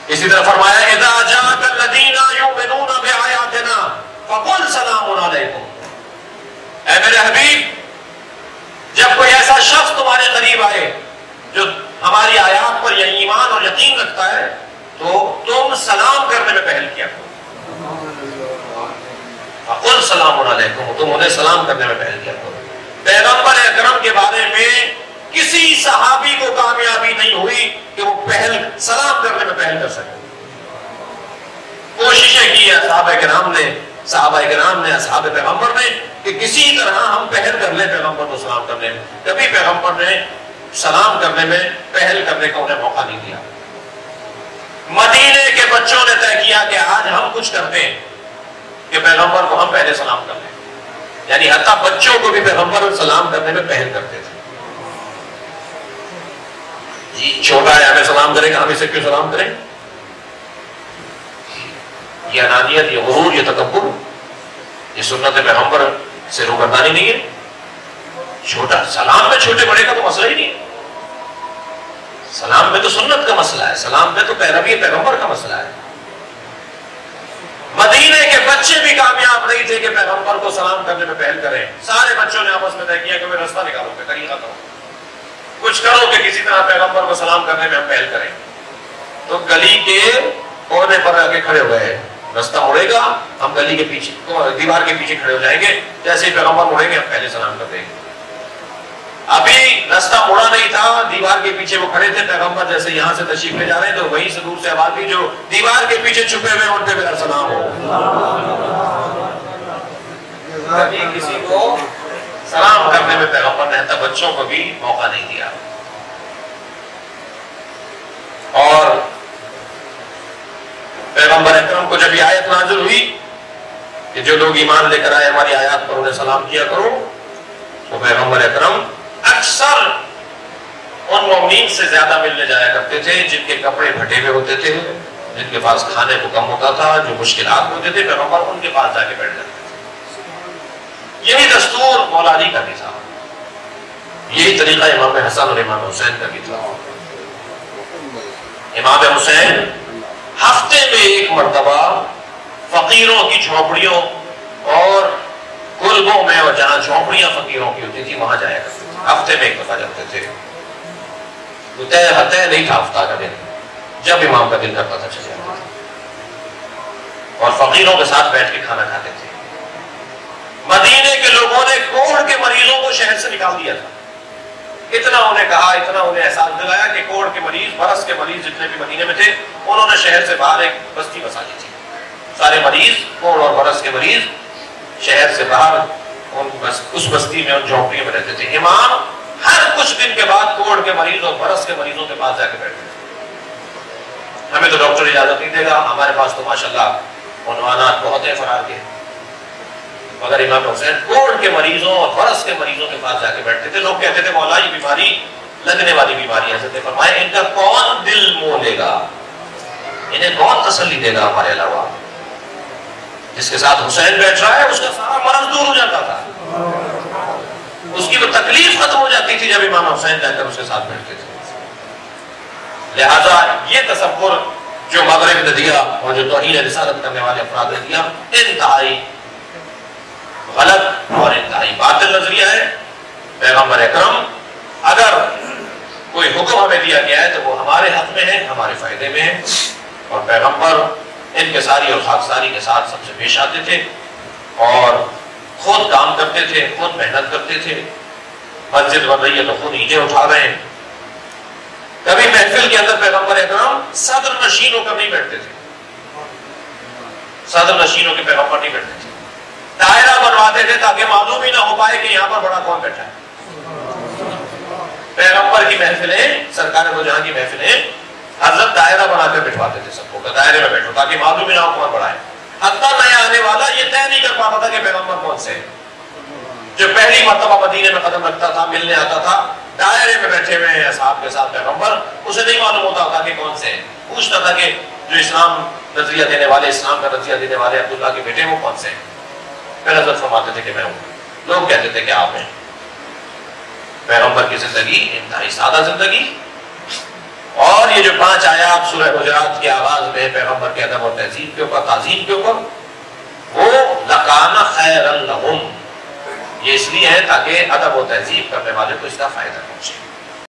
اسی طرح فرمایا اذا جاءك الذين يؤمنون بآياتنا فقل سلام علیکم، اے میرے حبیب جب کوئی ایسا شخص تمہارے قریب آئے جو ہماری آیات پر یہ ایمان اور یقین رکھتا ہے تو تم سلام کرنے میں پہل کیا کرو، فقل سلام علیکم، تم انہیں سلام کرنے میں پہل کیا کرو۔ پیغمبر اکرم کے بارے میں کسی صحابی کو کامیابی نہیں ہوئی کہ وہ سلام کرنے میں پہل کر سکے۔ کوششیں کی صحابہ کرام نے اصحاب پیغمبر نے کہ کسی طرح ہم پہل کر لیں پیغمبر کو سلام کرنے میں، کبھی پیغمبر نے سلام کرنے میں پہل کرنے کا انہیں موقع نہیں دیا۔ مدینے کے بچوں نے طے کیا کہ آج ہم کچھ کرتے ہیں کہ پیغمبر کو ہم پہلے سلام کر لیں، یعنی حتیٰ بچوں کو بھی پیغمبر سلام کرنے میں پہل کرتے تھے۔ جی چھوٹا ہے ہمیں سلام کرے گا، ہم اسے کیوں سلام کریں؟ یہ انانیت، یہ غرور، یہ تکبر، یہ سنت پیغمبر سے روگردانی نہیں ہے۔ چھوٹا سلام میں چھوٹے بڑے کا تو مسئلہ ہی نہیں ہے، سلام میں تو سنت کا مسئلہ ہے، سلام میں تو پیروی پیغمبر کا مسئلہ ہے۔ مدینے کے بچے بھی کامیاب نہیں تھے کہ پیغمبر کو سلام کرنے میں پہل کریں۔ سارے بچوں نے آپس میں طے کیا کہ وہ راستہ نکالو، کہ طریقہ کرو، کچھ کرو کہ کسی طرح پیغمبر کو سلام کرنے میں ہم پہل کریں۔ تو گلی کے کونے پر آ کے کھڑے ہوئے ہیں، راستہ مڑے گا ہم گلی کے پیچھے دیوار کے پیچھے کھڑے ہو جائیں گے، جیسے ہی پیغمبر مڑیں گے ہم پہلے سلام کر دیں گے۔ ابھی راستہ مڑا نہیں تھا، دیوار کے پیچھے وہ کھڑے تھے، پیغمبر جیسے یہاں سے تشریف لے جا رہے ہیں تو وہیں سے دور سے آواز دی جو دیوار کے پیچھے چھپے ہوئے ان پہ میرا سلام ہو۔ کبھی کسی کو سلام کرنے میں پیغمبر نے حتیٰ بچوں کو بھی موقع نہیں دیا۔ اور پیغمبر اکرم کو جب یہ آیت نازل ہوئی کہ جو لوگ ایمان لے کر آئے ہماری آیات پر انہیں سلام کیا کرو، تو پیغمبر اکرم اکثر ان مومنین سے زیادہ ملنے جایا کرتے تھے جن کے کپڑے پھٹے ہوئے ہوتے تھے، جن کے پاس کھانے کو کم ہوتا تھا، جو مشکلات ہوتے تھے، پیغمبر ان کے پاس جا کے بیٹھ جاتے تھے۔ یہی دستور مولا علی کا بھی تھا، یہی طریقہ امام حسن اور امام حسین کا بھی تھا۔ امام حسین ہفتے میں ایک مرتبہ فقیروں کی جھونپڑیوں اور کلبوں میں، اور جہاں جھونپڑیاں فقیروں کی ہوتی تھی وہاں جایا کرتے تھے، ہفتے میں ایک دفعہ جاتے تھے۔ طے نہیں تھا ہفتہ کا دن، جب امام کا دل کرتا تھا چلے جاتے تھے اور فقیروں کے ساتھ بیٹھ کے کھانا کھاتے تھے۔ مدینے کے لوگوں نے کوڑ کے مریضوں کو شہر سے نکال دیا تھا، اتنا انہیں کہا، اتنا انہیں احساس دلایا کہ کوڑ کے مریض، برس کے مریض جتنے بھی مدینے میں تھے انہوں نے شہر سے باہر ایک بستی بسا دی تھی۔ سارے مریض، کوڑ اور برس کے مریض شہر سے باہر اس بستی میں، ان جھونپڑیوں میں رہتے تھے۔ امام ہر کچھ دن کے بعد کوڑ کے مریض اور برس کے مریضوں کے پاس جا کے بیٹھتے تھے۔ ہمیں تو ڈاکٹر اجازت نہیں دے گا، ہمارے پاس تو ماشاءاللہ عنوانات بہت ہیں فرار کے، مگر امام حسین کوڑ کے مریضوں اور برس کے مریضوں کے پاس جا کے بیٹھتے تھے۔ لوگ کہتے تھے مولا یہ بیماری لگنے والی بیماری ہے، حضرت نے فرمایا ان کا کون دل مو لے گا، انہیں کون تسلی دے گا ہمارے علاوہ؟ جس کے ساتھ حسین بیٹھ رہا ہے اس کا سارا مرض دور ہو جاتا تھا، اس کی وہ تکلیف ختم ہو جاتی تھی جب امام حسین جا کر اس کے ساتھ بیٹھتے تھے۔ لہذا یہ تصور جو مغرب نے دیا اور جو توہین رسالت کرنے والے افراد نے دیا، انتہائی غلط اور انتہائی باطل نظریہ ہے۔ پیغمبر اکرم اگر کوئی حکم ہمیں دیا گیا ہے تو وہ ہمارے حق میں ہے، ہمارے فائدے میں ہے، اور پیغمبر انکساری اور خاکساری کے ساتھ سب سے پیش آتے تھے اور خود کام کرتے تھے، خود محنت کرتے تھے۔ مسجد بن رہی ہے تو خود اینٹیں اٹھا رہے ہیں۔ کبھی محفل کے اندر پیغمبر اکرم صدر نشین ہو کر نہیں بیٹھتے تھے، صدر نشین ہو کے پیغمبر نہیں بیٹھتے تھے، دائرہ بنواتے تھے تاکہ معلوم ہی نہ ہو پائے کہ یہاں پر بڑا کون بیٹھا ہے۔ پیغمبر کی محفلیں، سرکار دو جہاں کی محفلیں، حضرت دائرہ بنا کر بٹھواتے تھے سب کو کہ دائرے میں بیٹھو تاکہ معلوم ہی نہ ہو کون بڑا ہے۔ حتیٰ نیا آنے والا یہ طے نہیں کر پاتا تھا کہ پیغمبر کون سے ہے۔ جو پہلی مرتبہ مدینے میں قدم رکھتا تھا، ملنے آتا تھا، دائرے میں بیٹھے ہوئے ہیں اصحاب کے ساتھ پیغمبر، اسے نہیں معلوم ہوتا تھا کہ کون سے ہیں۔ پوچھتا تھا کہ جو اسلام نظریہ دینے والے، اسلام کا نظریہ دینے والے عبداللہ کے بیٹے وہ کون سے ہیں؟ پھر حضرت فرماتے تھے کہ میں ہوں۔ لوگ کہتے تھے کہ آپ ہیں۔ پیغمبر کی زندگی انتہائی سادہ زندگی، اور یہ جو 5 آیات سورہ حجرات کے آغاز میں پیغمبر کے ادب اور تہذیب کے اوپر، تعظیم کے اوپر، وہ لَكَانَ خَيْرًا لَهُمْ، یہ اس لیے ہے تاکہ ادب و تہذیب کرنے والے کو اس کا فائدہ پہنچے۔